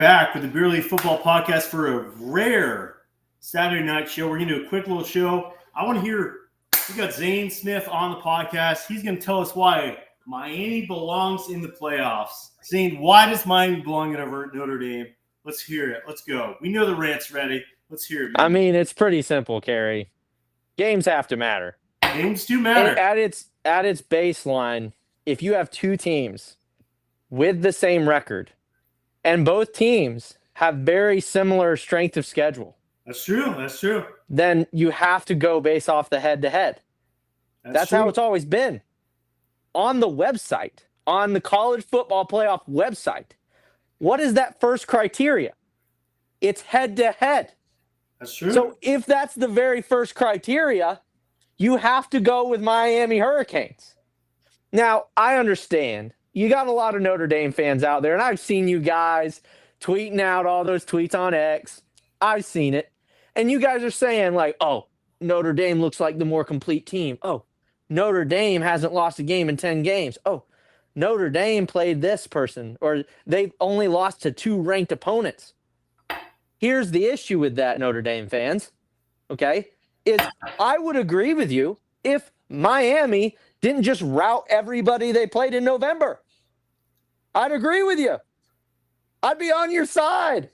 Back with the Beer League Football Podcast for a rare Saturday night show. We're going to do a quick little show. I want to hear, we got Zane Smith on the podcast. He's going to tell us why Miami belongs in the playoffs. Zane, why does Miami belong over Notre Dame? Let's hear it. Let's go. We know the rant's ready. Let's hear it. I mean, it's pretty simple, Kerry. Games have to matter. Games do matter. At its baseline, if you have two teams with the same record, and both teams have very similar strength of schedule. That's true. That's true. Then you have to go based off the head-to-head. That's how it's always been. On the website, on the college football playoff website, what is that first criteria? It's head-to-head. That's true. So if that's the very first criteria, you have to go with Miami Hurricanes. Now, I understand. You got a lot of Notre Dame fans out there, and I've seen you guys tweeting out all those tweets on X. I've seen it. And you guys are saying, like, oh, Notre Dame looks like the more complete team. Oh, Notre Dame hasn't lost a game in 10 games. Oh, Notre Dame played this person, or they've only lost to 2 ranked opponents. Here's the issue with that, Notre Dame fans, okay, is I would agree with you if Miami didn't just rout everybody they played in November. I'd agree with you. I'd be on your side.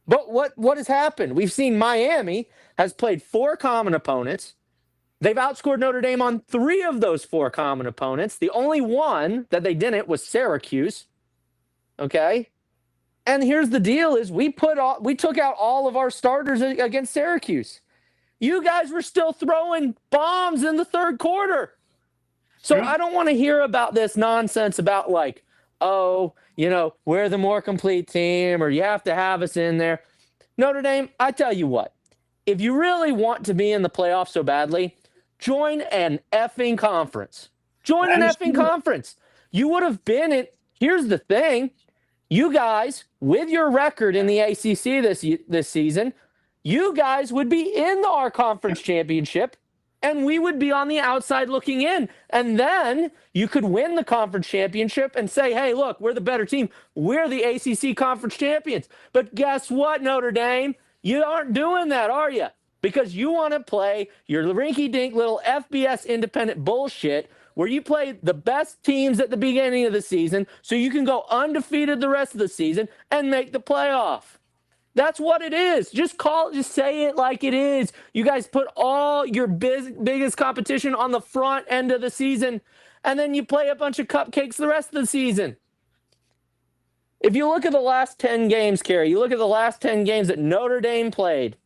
But what has happened? We've seen Miami has played 4 common opponents. They've outscored Notre Dame on 3 of those 4 common opponents. The only one that they didn't was Syracuse. Okay? And here's the deal is we took out all of our starters against Syracuse. You guys were still throwing bombs in the third quarter. So I don't want to hear about this nonsense about like, oh, you know, we're the more complete team or you have to have us in there. Notre Dame, I tell you what, if you really want to be in the playoffs so badly, join an effing conference. Join an effing conference. You would have been in. Here's the thing. You guys, with your record in the ACC this season, you guys would be in our conference championship. And we would be on the outside looking in. And then you could win the conference championship and say, hey, look, we're the better team. We're the ACC conference champions. But guess what, Notre Dame? You aren't doing that, are you? Because you want to play your rinky-dink little FBS independent bullshit where you play the best teams at the beginning of the season so you can go undefeated the rest of the season and make the playoff. That's what it is. Just say it like it is. You guys put all your biggest competition on the front end of the season, and then you play a bunch of cupcakes the rest of the season. If you look at the last 10 games, Kerry, you look at the last 10 games that Notre Dame played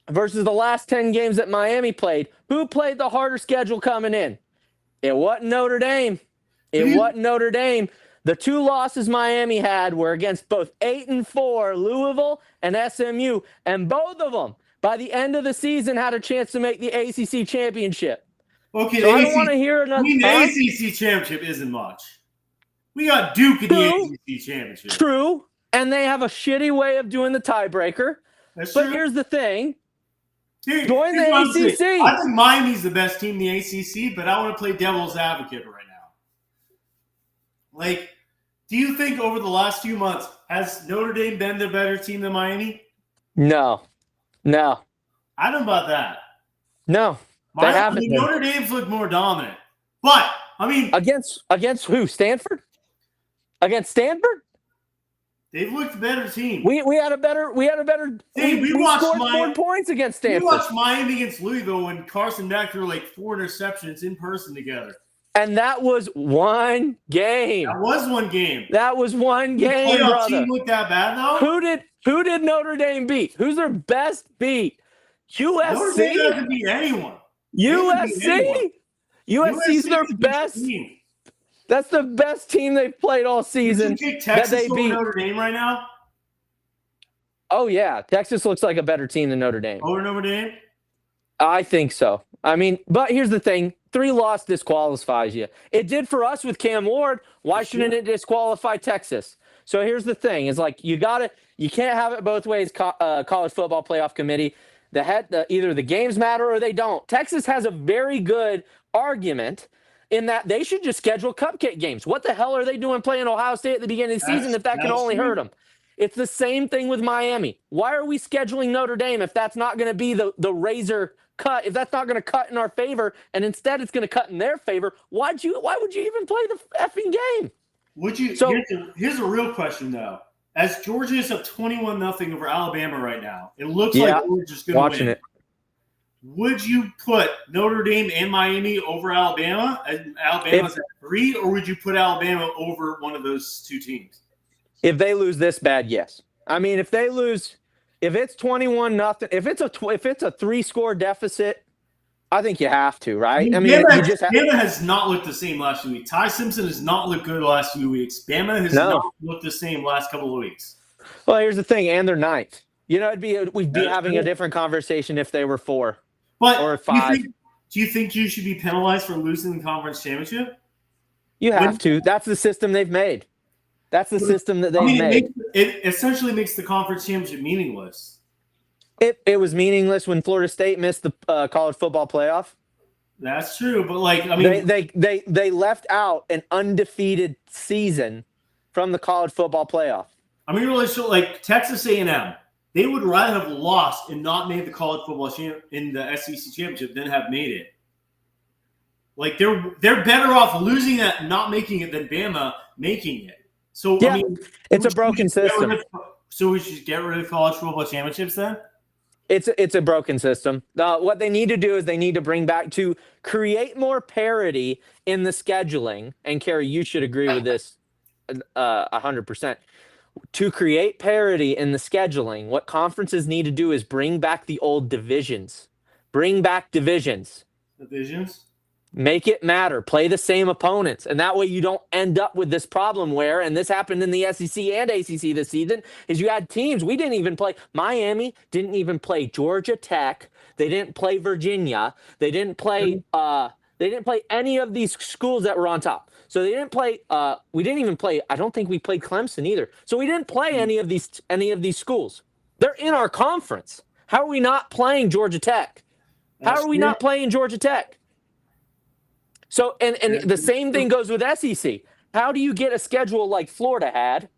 versus the last 10 games that Miami played, who played the harder schedule coming in? It wasn't Notre Dame. It wasn't Notre Dame. The 2 losses Miami had were against both 8-4 Louisville and SMU, and both of them, by the end of the season, had a chance to make the ACC championship. Okay, so I don't want to hear another. The ACC championship isn't much. We got Duke in the ACC championship. True, and they have a shitty way of doing the tiebreaker. That's but true. Here's the thing. Join the ACC. I think Miami's the best team in the ACC, but I want to play devil's advocate right now. Like, do you think over the last few months, has Notre Dame been the better team than Miami? No. I don't know about that. No, they haven't. Notre Dame's looked more dominant. But, I mean. Against who? Stanford? Against Stanford? They've looked the better team. We had a better. We scored 4 points against Stanford. We watched Miami against Louisville when Carson Beck threw like 4 interceptions in person together. And that was one game. That was one game. The brother. Team looked that bad though. Who did Notre Dame beat? Who's their best beat? USC. Notre Dame doesn't beat anyone. USC. USC's their best team. That's the best team they've played all season. Would you take Texas over Notre Dame right now? Oh yeah, Texas looks like a better team than Notre Dame. Over Notre Dame? I think so. I mean, but here's the thing. 3 loss disqualifies you. It did for us with Cam Ward. Why shouldn't it disqualify Texas? So here's the thing. It's like you can't have it both ways, college football playoff committee. Either the games matter or they don't. Texas has a very good argument in that they should just schedule cupcake games. What the hell are they doing playing Ohio State at the beginning of the season if that can only hurt them? It's the same thing with Miami. Why are we scheduling Notre Dame if that's not going to be the razor cut? If that's not going to cut in our favor, and instead it's going to cut in their favor, why would you even play the effing game? Would you? So here's a real question though. As Georgia is up 21-0 over Alabama right now, it looks like Georgia's going to win. Watching it. Would you put Notre Dame and Miami over Alabama? And Alabama's at 3, or would you put Alabama over one of those two teams? If they lose this bad, yes. I mean, if they lose, if it's 21-0, if it's a 3-score deficit, I think you have to, right? I mean, Bama has not looked the same last few weeks. Ty Simpson has not looked good the last few weeks. Bama has not looked the same last couple of weeks. Well, here's the thing, and they're 9th. You know, we'd be having a different conversation if they were 4 or 5. Do you think you should be penalized for losing the conference championship? You have to. That's the system they've made. That's the system that they've made. It essentially makes the conference championship meaningless. It was meaningless when Florida State missed the college football playoff. That's true, but I mean, they left out an undefeated season from the college football playoff. I mean, really, so Texas A&M, they would rather have lost and not made the college football in the SEC championship than have made it. They're better off losing that and not making it than Bama making it. So yeah, I mean, it's a broken system. So we should get rid of college football championships then? It's a broken system. What they need to do is they need to bring back to create more parity in the scheduling. And Kerry, you should agree with this 100%. To create parity in the scheduling, what conferences need to do is bring back the old divisions. Bring back divisions. Divisions? Make it matter. Play the same opponents. And that way you don't end up with this problem where, and this happened in the SEC and ACC this season, is you had teams. We didn't even play. Miami didn't even play Georgia Tech. They didn't play Virginia. They didn't play any of these schools that were on top. So they didn't play, we didn't even play, I don't think we played Clemson either. So we didn't play any of these schools. They're in our conference. How are we not playing Georgia Tech? How are we not playing Georgia Tech? So, and the same thing goes with SEC. How do you get a schedule like Florida had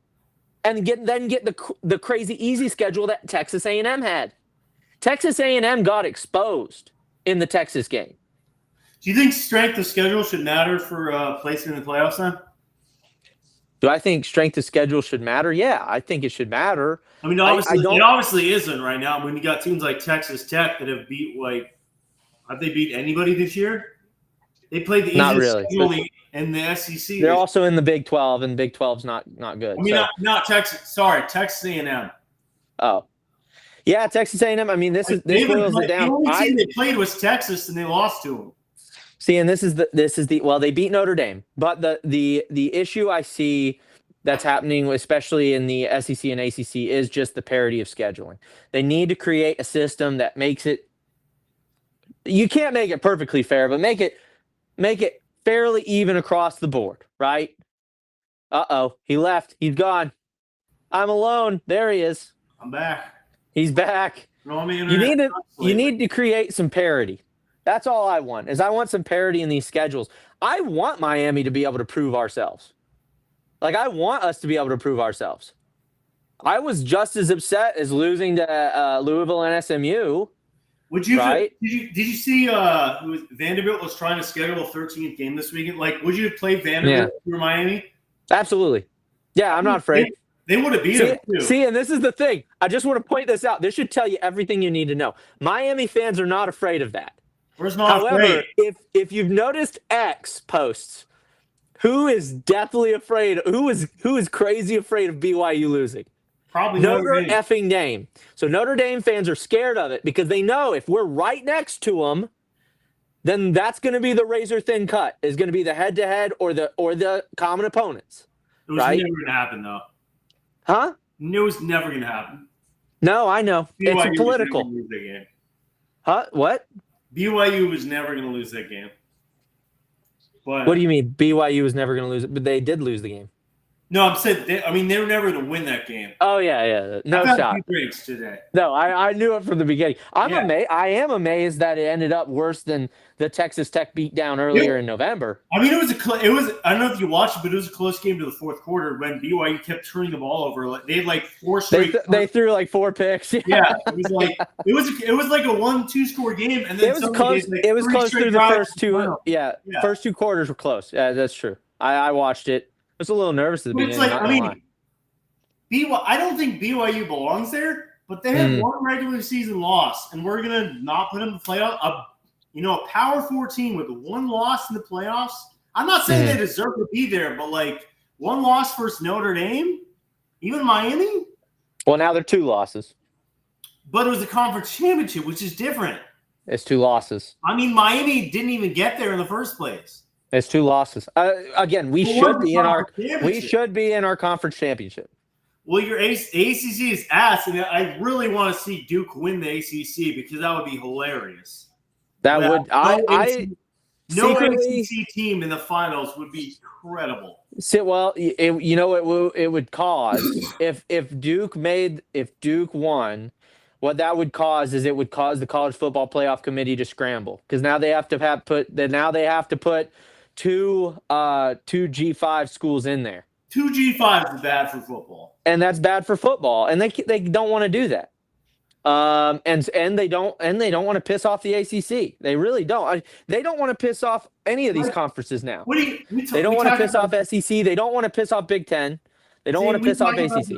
and then get the crazy easy schedule that Texas A&M had? Texas A&M got exposed in the Texas game. Do you think strength of schedule should matter for placing in the playoffs then? Do I think strength of schedule should matter? Yeah, I think it should matter. I mean, obviously, it obviously isn't right now. When you got teams like Texas Tech that have beat, have they beat anybody this year? They played the easiest schedule in the SEC. They're also in the Big 12, and Big 12's not good. I mean, not Texas. Sorry, Texas A&M. Oh, yeah, Texas A&M. I mean, this boils it down. The only team they played was Texas, and they lost to them. See, and this is the they beat Notre Dame, but the issue I see that's happening, especially in the SEC and ACC, is just the parity of scheduling. They need to create a system that makes it. You can't make it perfectly fair, but make it fairly even across the board, right? Uh-oh, he left. He's gone. I'm alone. There he is. I'm back. He's back. No, you need to create some parity. That's all I want. I want some parity in these schedules. I want Miami to be able to prove ourselves. I want us to be able to prove ourselves. I was just as upset as losing to Louisville and SMU. Would you? Right? Did you see Vanderbilt was trying to schedule a 13th game this weekend? Would you have played Vanderbilt for Miami? Absolutely. Yeah, I'm not afraid. They would have beat them too. See, and this is the thing. I just want to point this out. This should tell you everything you need to know. Miami fans are not afraid of that. However, if you've noticed X posts, who is deathly afraid? Who is crazy afraid of BYU losing? Probably Notre effing Dame. So Notre Dame fans are scared of it because they know if we're right next to them, then that's going to be the razor thin cut. Is going to be the head-to-head or the common opponents. It was never going to happen, though. Huh? It was never going to happen. No, I know. BYU it's political. Was never gonna lose that game. Huh? What? BYU was never going to lose that game. But what do you mean BYU was never going to lose it? But they did lose the game. No, I'm saying they were never going to win that game. Oh yeah. No I've had shot. a few drinks today. No, I knew it from the beginning. Yeah. I am amazed that it ended up worse than the Texas Tech beatdown earlier in November. I mean, it was I don't know if you watched it, but it was a close game to the fourth quarter when BYU kept turning the ball over. Like they had like 4 straight. They threw like 4 picks. Yeah, it was like it was like a 1-2 score game, and then it was close. It was close through the first 2. Yeah, first 2 quarters were close. Yeah, that's true. I watched it. I was a little nervous at the beginning. It's like I don't think BYU belongs there, but they had 1 regular season loss, and we're gonna not put them in the playoff. A Power 4 team with 1 loss in the playoffs. I'm not saying they deserve to be there, but like 1 loss versus Notre Dame, even Miami. Well, now they're 2 losses. But it was a conference championship, which is different. It's 2 losses. I mean, Miami didn't even get there in the first place. It's 2 losses. Again, we should be in our conference championship. Well, your ACC is ass, and I really want to see Duke win the ACC because that would be hilarious. No ACC team in the finals would be incredible. You know what it would cause if Duke won. What that would cause is it would cause the College Football Playoff Committee to scramble because now they have to put 2 G5 schools in there. 2 G5s is bad for football, and that's bad for football, and they don't want to do that. And they don't want to piss off the ACC. They really don't. They don't want to piss off any of these conferences now. They don't want to piss off SEC. They don't want to piss off Big Ten. They don't want to piss off ACC.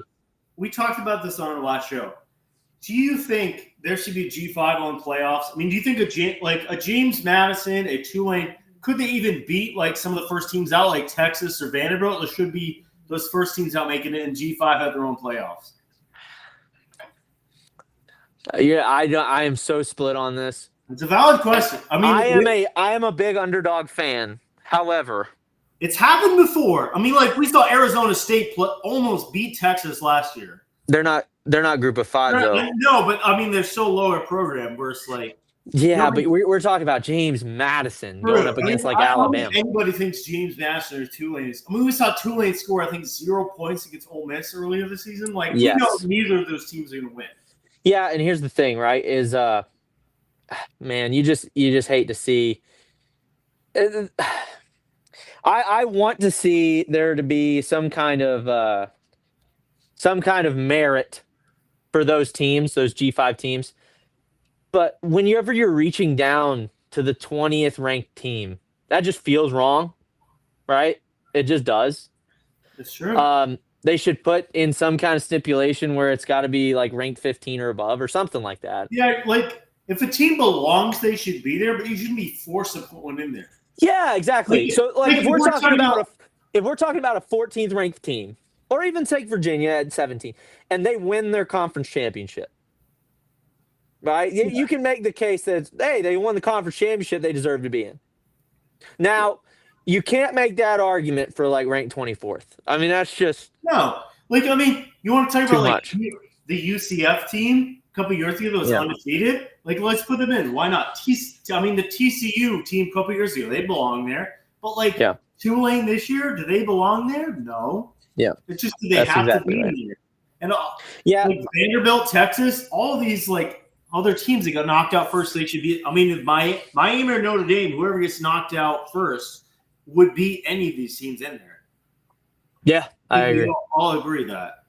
We talked about this on our last show. Do you think there should be G5 on playoffs? I mean, do you think a James Madison, a Tulane, could they even beat like some of the first teams out, like Texas or Vanderbilt? Or should be those first teams out making it, and G5 have their own playoffs? Yeah, I am so split on this. It's a valid question. I mean, I am a big underdog fan. However, it's happened before. I mean, like we saw Arizona State almost beat Texas last year. They're not group of 5 though. No, but I mean they're so lower program versus like. Yeah, but we're talking about James Madison going up against Alabama. I don't think anybody thinks James Madison or Tulane is. I mean, we saw Tulane score I think 0 points against Ole Miss earlier this season. Like, we know neither of those teams are going to win. Yeah, and here's the thing, right? Is man, you just hate to see. I want to see there to be some kind of merit for those teams, those G5 teams. But whenever you're reaching down to the 20th ranked team, that just feels wrong, right? It just does. It's true. They should put in some kind of stipulation where it's got to be like ranked 15 or above or something like that. Yeah, like if a team belongs, they should be there, but you shouldn't be forced to put one in there. Yeah, exactly. If we're talking about a 14th ranked team, or even take Virginia at 17, and they win their conference championship. Right? Yeah. You can make the case that, hey, they won the conference championship, they deserve to be in. Now, you can't make that argument for like ranked 24th. I mean, that's just no. Like, I mean, you want to talk about like the UCF team a couple years ago that was undefeated? Like, let's put them in. Why not? The TCU team a couple years ago, they belong there. But like Tulane this year, do they belong there? No. Yeah. It's just they have to be there. And like Vanderbilt, Texas, all of these like other teams that got knocked out first, they should be. I mean, if Miami or Notre Dame, whoever gets knocked out first, would beat any of these teams in there. Yeah, I agree. We all agree that.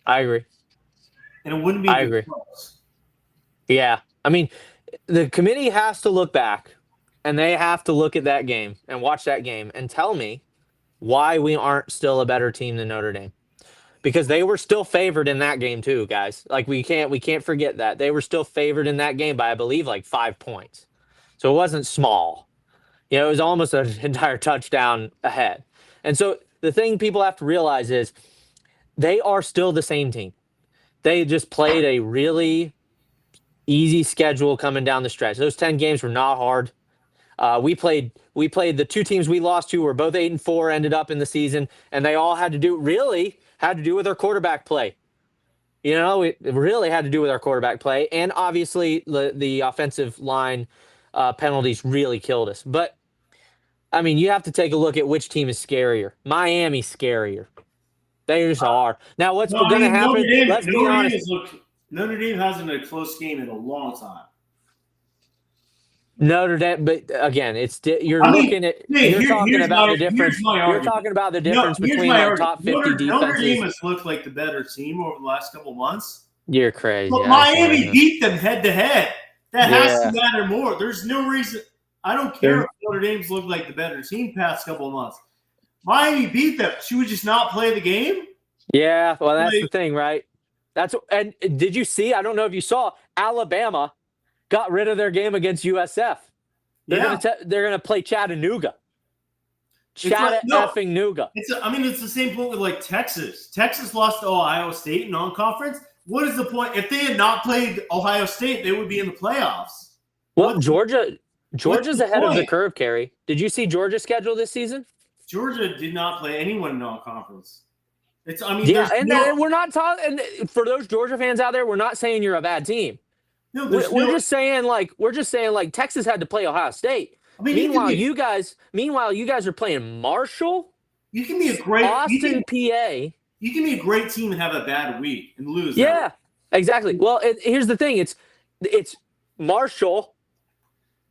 I agree. And it wouldn't be. I agree. Close. Yeah, I mean, the committee has to look back, and they have to look at that game and watch that game and tell me why we aren't still a better team than Notre Dame. Because they were still favored in that game too, guys. Like we can't forget that. They were still favored in that game by I believe like 5 points. So it wasn't small. It was almost an entire touchdown ahead. And so the thing people have to realize is they are still the same team. They just played a really easy schedule coming down the stretch. Those 10 games were not hard. We played the 2 teams we lost to were both 8-4, ended up in the season, and they all had to do with our quarterback play. It really had to do with our quarterback play. And obviously the offensive line penalties really killed us. But, I mean, you have to take a look at which team is scarier. Miami's scarier. They just are. Now, what's No, I going to mean, happen? Let's be honest. Notre Dame hasn't a close game in a long time. Notre Dame, but again, you're I mean, looking at hey, you're talking about the difference. Here's my You're argument. talking about the No, difference here's between my like argument. top 50 Notre Dame defenses. has looked like the better team over the last couple months. You're crazy. But Miami beat them head to head. That has Yeah. to matter more. There's no reason. I don't care if Notre Dame's looked like the better team past couple of months. Miami beat them. Should we just not play the game? Yeah, well, that's Like- the thing, right? And did you see? I don't know if you saw. Alabama got rid of their game against USF. They're gonna play Chattanooga. Chattanooga. It's the same point with like Texas. Texas lost to Ohio State in non-conference. What is the point? If they had not played Ohio State, they would be in the playoffs. Well, Georgia's the ahead of the point? curve, Kerry. Did you see Georgia's schedule this season? Georgia did not play anyone in non-conference. We're not talking. And for those Georgia fans out there, we're not saying you're a bad team. No, we're just saying like Texas had to play Ohio State. I mean, meanwhile, you guys are playing Marshall. You can be a great Austin, PA. You can be a great team and have a bad week and lose. Yeah, exactly. Well, here's the thing: it's Marshall,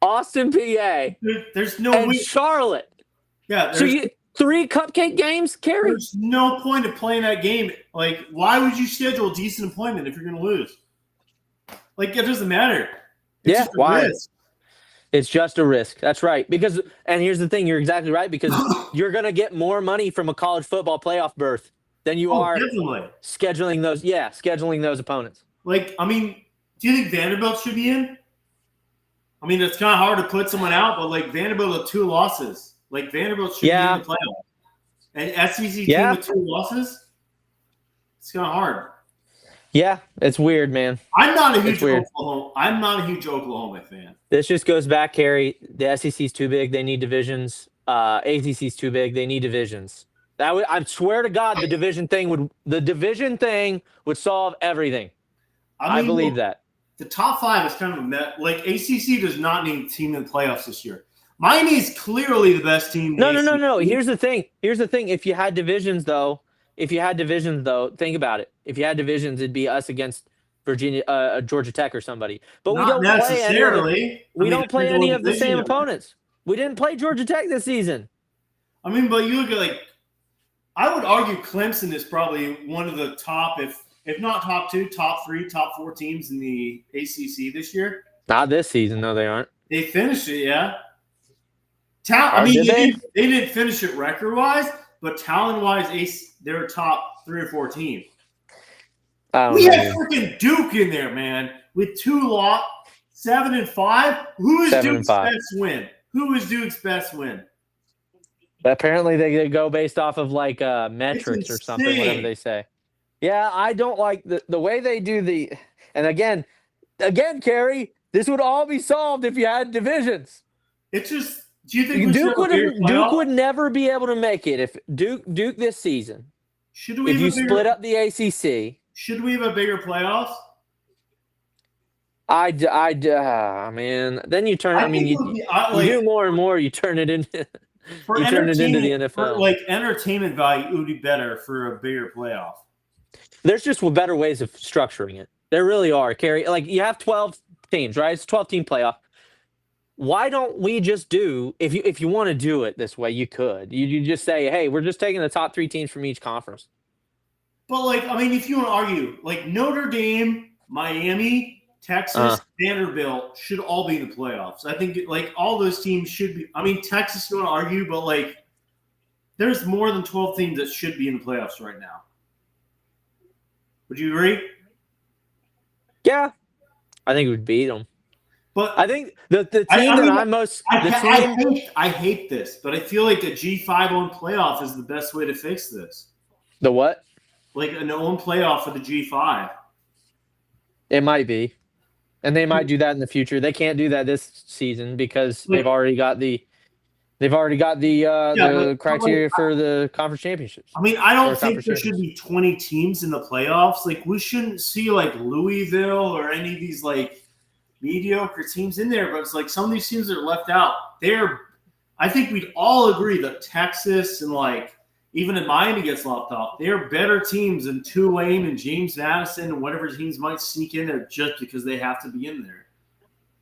Austin, PA. There's no and week. Charlotte. Yeah. So 3 cupcake games, Kerry? There's no point of playing that game. Like, why would you schedule a decent appointment if you're going to lose? Like, it doesn't matter. It's just a why? risk. It's just a risk. That's right. And here's the thing: you're exactly right because you're going to get more money from a college football playoff berth than you are definitely scheduling those. Yeah, scheduling those opponents. Like, I mean, do you think Vanderbilt should be in? I mean, it's kind of hard to put someone out, but like Vanderbilt with 2 losses. Like Vanderbilt should be in the playoff. And SEC team with 2 losses, it's kind of hard. Yeah, it's weird, man. I'm not a huge Oklahoma fan. This just goes back, Kerry. The SEC's too big; they need divisions. ACC's too big; they need divisions. I swear to God, the division thing would solve everything. I believe that. The top 5 is kind of a mess. Like ACC does not need a team in the playoffs this year. Miami is clearly the best team. No. Here's the thing. If you had divisions, though, think about it. If you had divisions, it'd be us against Virginia, Georgia Tech, or somebody. But we don't necessarily. don't play any of the same opponents. We didn't play Georgia Tech this season. I mean, but you look at I would argue Clemson is probably one of the top, if not top 2, top 3, top 4 teams in the ACC this year. Not this season, no, they aren't. They finished it, yeah. They didn't finish it record-wise, but talent-wise, they're a top 3 or 4 team. We had freaking Duke in there, man, with 7-5. Who is Duke's best win? Apparently, they go based off of like metrics or something, whatever they say. Yeah, I don't like the way they do the. And again, Kerry, this would all be solved if you had divisions. It's just. Do you think Duke would never be able to make it if Duke this season? If you split up the ACC, should we have a bigger playoffs? Man. Then you turn. You do more and more. You turn it into. You turn it into the NFL. For entertainment value, it would be better for a bigger playoff. There's just better ways of structuring it. There really are, Kerry. Like you have 12 teams, right? It's a 12-team playoff. Why don't we just do if you want to do it this way, you could. You just say, hey, we're just taking the top 3 teams from each conference. But if you want to argue, Notre Dame, Miami, Texas, Vanderbilt should all be in the playoffs. I think all those teams should be. Texas, you want to argue, but there's more than 12 teams that should be in the playoffs right now. Would you agree? Yeah, I think we would beat them. But I think the team I hate this, but I feel like a G5 on playoff is the best way to fix this. The what? Like an own playoff for the G5. It might be. And they might do that in the future. They can't do that this season because they've already got the criteria for the conference championships. I don't think there should be 20 teams in the playoffs. We shouldn't see Louisville or any of these mediocre teams in there, but it's some of these teams that are left out. I think we'd all agree that Texas and even if Miami gets lopped off, they are better teams than Tulane and James Madison and whatever teams might sneak in there just because they have to be in there.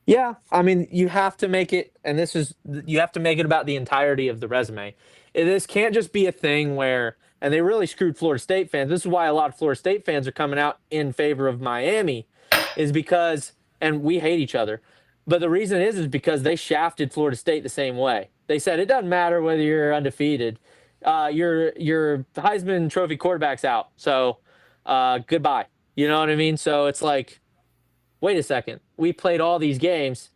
Yeah, I mean, you have to make it, and you have to make it about the entirety of the resume. This can't just be a thing where, and they really screwed Florida State fans. This is why a lot of Florida State fans are coming out in favor of Miami, is because, and we hate each other, but the reason is because they shafted Florida State the same way. They said it doesn't matter whether you're undefeated, your Heisman Trophy quarterback's out, so goodbye. You know what I mean? So it's like, wait a second, we played all these games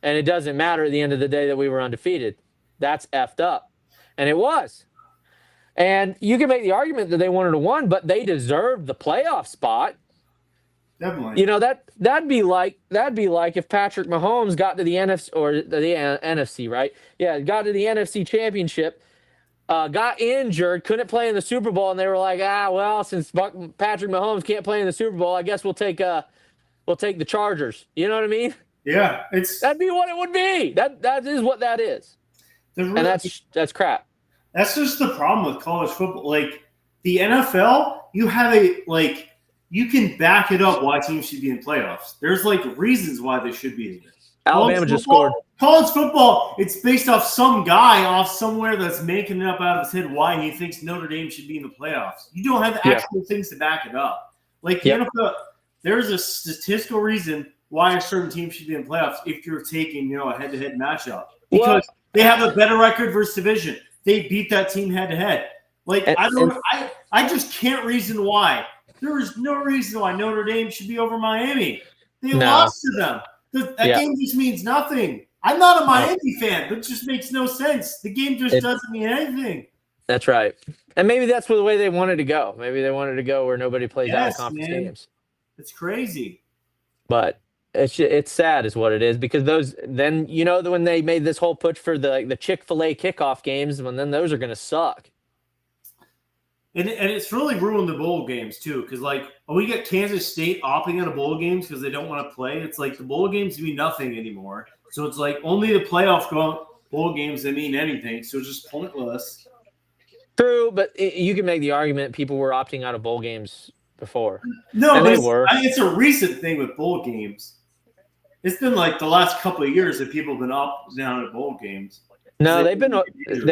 and it doesn't matter at the end of the day that we were undefeated. That's effed up. And it was. And you can make the argument that they wanted to win, but they deserved the playoff spot. Definitely. You know, that'd be like if Patrick Mahomes got to the NFC or the NFC, right? Yeah, got to the NFC Championship, got injured, couldn't play in the Super Bowl, and they were like, well, since Patrick Mahomes can't play in the Super Bowl, I guess we'll take the Chargers. You know what I mean? Yeah, that'd be what it would be. That is what that is. And that's crap. That's just the problem with college football. Like the NFL, you can back it up why teams should be in playoffs. There's reasons why they should be in there. Alabama just scored. College football, it's based off some guy off somewhere that's making it up out of his head why he thinks Notre Dame should be in the playoffs. You don't have the actual things to back it up. The NFL, there's a statistical reason why a certain team should be in playoffs if you're taking, a head-to-head matchup. Because they have a better record versus division. They beat that team head-to-head. I just can't reason why. There is no reason why Notre Dame should be over Miami. They lost to them. That game just means nothing. I'm not a Miami fan, but it just makes no sense. The game just doesn't mean anything. That's right. And maybe that's the way they wanted to go. Maybe they wanted to go where nobody plays out of conference games. It's crazy. But it's sad is what it is, because then when they made this whole push for the Chick-fil-A kickoff games, then those are going to suck. And it's really ruined the bowl games too, because we get Kansas State opting out of bowl games because they don't want to play. It's the bowl games mean nothing anymore. So it's only the playoff bowl games that mean anything. So it's just pointless. True, but you can make the argument people were opting out of bowl games before. No, and but they were. It's a recent thing with bowl games. It's been the last couple of years that people have been opting out of bowl games. No, they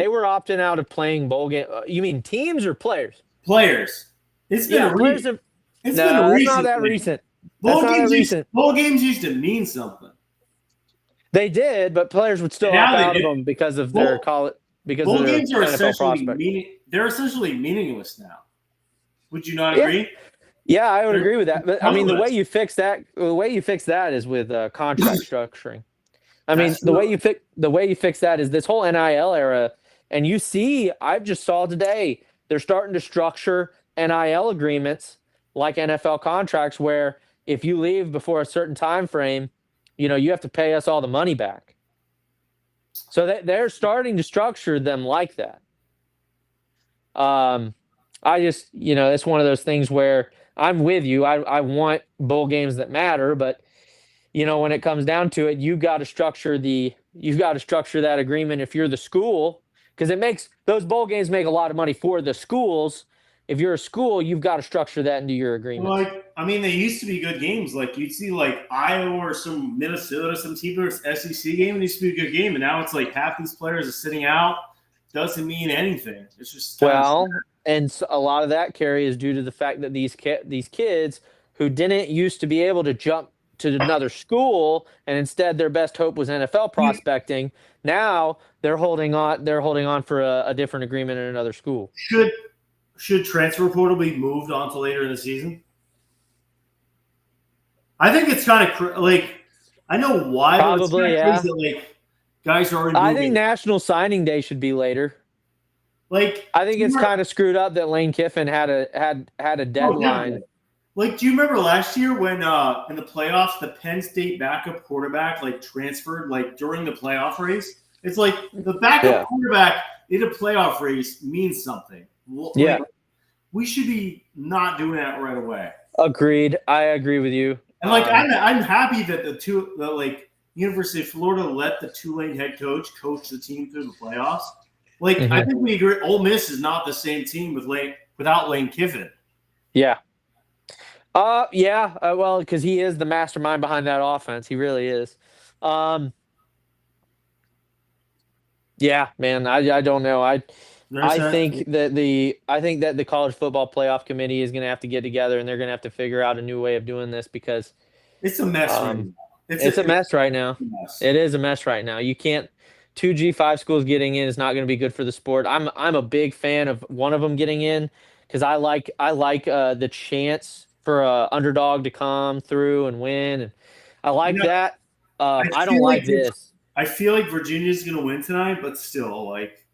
were opting out of playing bowl game. You mean teams or players? Players. It's been a recent. It's not that recent. Bowl games used to mean something. They did, but players would still opt out of them because of their college. Because bowl games are they're essentially meaningless now. Would you not agree? Yeah, I would agree with that. But I mean, the way you fix that is with contract structuring. I mean, the way you fix that is this whole NIL era, and I just saw today they're starting to structure NIL agreements like NFL contracts, where if you leave before a certain time frame, you have to pay us all the money back. So they're starting to structure them like that. I just, it's one of those things where I'm with you. I want bowl games that matter, but when it comes down to it, you've got to structure that agreement if you're the school, because those bowl games make a lot of money for the schools. If you're a school, you've got to structure that into your agreement. They used to be good games. You'd see Iowa or some Minnesota, some team or SEC game, and it used to be a good game. And now it's half these players are sitting out. Doesn't mean anything. It's just and a lot of that, Kerry, is due to the fact that these kids who didn't used to be able to jump to another school, and instead their best hope was NFL prospecting. Now they're holding on for a different agreement in another school. Should transfer portal be moved on to later in the season? I think it's kind of I know why. Probably, yeah. Guys are already moving. I think National Signing Day should be later. I think it's kind of screwed up that Lane Kiffin had a deadline. Do you remember last year when in the playoffs the Penn State backup quarterback transferred during the playoff race? It's the backup quarterback in a playoff race means something. We should be not doing that right away. Agreed. I agree with you. And I'm happy that the University of Florida let the Tulane head coach the team through the playoffs. Like I Mhm. think we agree. Ole Miss is not the same team without Lane Kiffin. Yeah. Yeah. Well, because he is the mastermind behind that offense. He really is. Um, yeah, man. I don't know. There's I that. think that the college football playoff committee is going to have to get together and they're going to have to figure out a new way of doing this because It's a mess right um, now. It's it's a mess right now. a mess. It is a mess right now. You can't. Two G5 schools getting in is not going to be good for the sport. I'm a big fan of one of them getting in because I like the chance for a underdog to come through and win, and I You like know, that. I I don't feel like like this. I feel like Virginia's going to win tonight, but still, like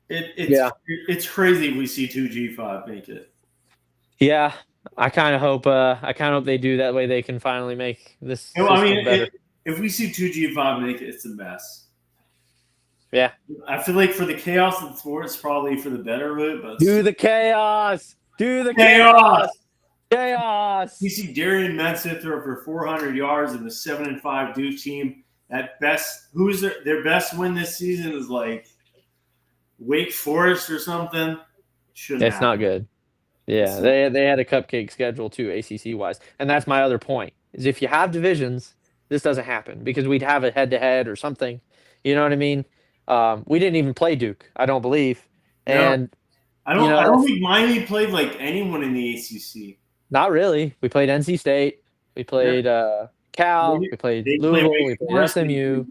Yeah, it's crazy if we see 2G5 make it. yeah. I kind of hope they do that way. They can finally make this I mean, system better. if we see 2G5 make it, it's a mess. Yeah. I feel like for the chaos of the sport, it's probably for the better of it. But Do the chaos. Do the chaos. Chaos. You see Darian Mensa throw for 400 yards in the 7-5 Duke team. At best, who's their best win this season is like Wake Forest or something. Shouldn't It's happen. not good. Yeah, they had a cupcake schedule too, ACC wise, and that's my other point. Is if you have divisions, this doesn't happen because we'd have a head to head or something. You know what I mean? We didn't even play Duke, I don't believe, No, and I you don't. know I don't that's think Miami played like anyone in the ACC. not really. We played NC State, we played Cal, we played They played Louisville, we Wake played Forest. SMU.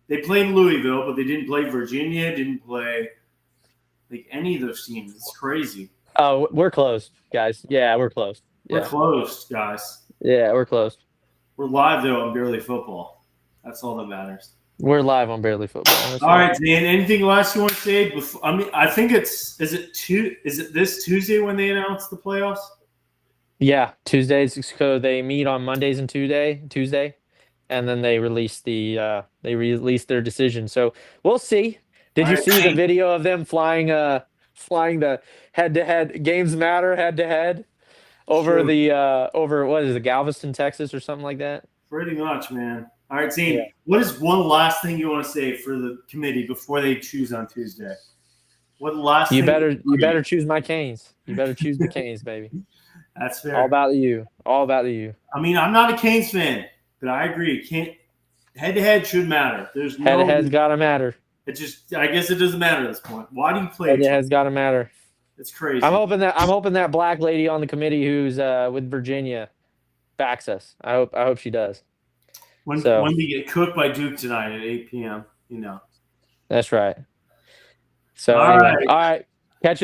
They played Louisville, but they didn't play Virginia. Didn't play like any of those teams. It's crazy. Oh, we're closed, guys. Yeah, we're closed. We're Yeah, close, guys. yeah, we're closed. We're live though on Barely Football. That's all that matters. We're live on Barely Football. That's All right. right, Dan. Anything last you want to say? Before, I mean, I think is it this Tuesday when they announce the playoffs? Yeah, Tuesdays. So they meet on Mondays and Tuesday, and then they release their decision. So we'll see. Did All you right, see the thanks. video of them flying the head to head games matter head to head over Sure. the over what is it, Galveston, Texas or something like that? Pretty much, man. All right, Zane. Yeah. What is one last thing you want to say for the committee before they choose on Tuesday? What last You thing? better choose my Canes. You better choose the Canes, baby. That's All fair. about you. All about you. I mean, I'm not a Canes fan, but I agree. Can't head to head should matter. There's Head to no. head's gotta matter. It just. I guess it doesn't matter at this point. Why do you play? Head to head's gotta matter. It's crazy. I'm hoping that black lady on the committee who's with Virginia backs us. I hope she does. When So- we get cooked by Duke tonight at 8 p.m., you know. That's right. So All anyway, right. all right. Catch you